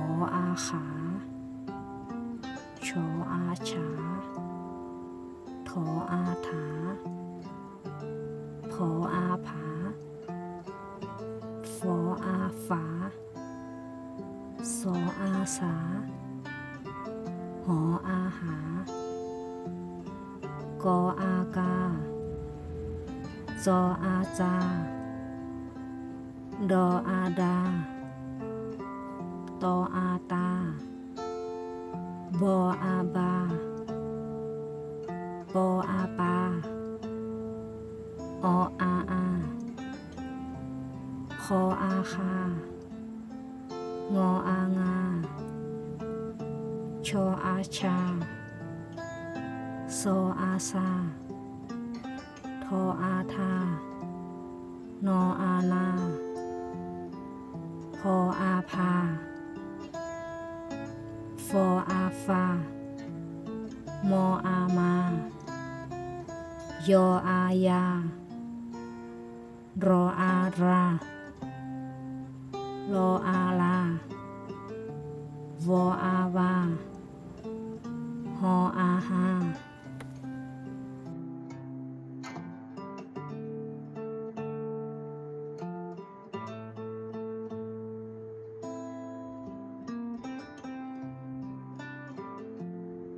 ออาขาชออาฉาทออาถาพออาผาฟออาฝาซออาสาหออาหากออากาจออาจาดออาดาตออาตาบออาบาปออาปาออาอาคออาคางออางาชออาชาโซอาซาทออาทานออานาพออาพาฟออาฟามออามายออายารออาราลออาลาวออา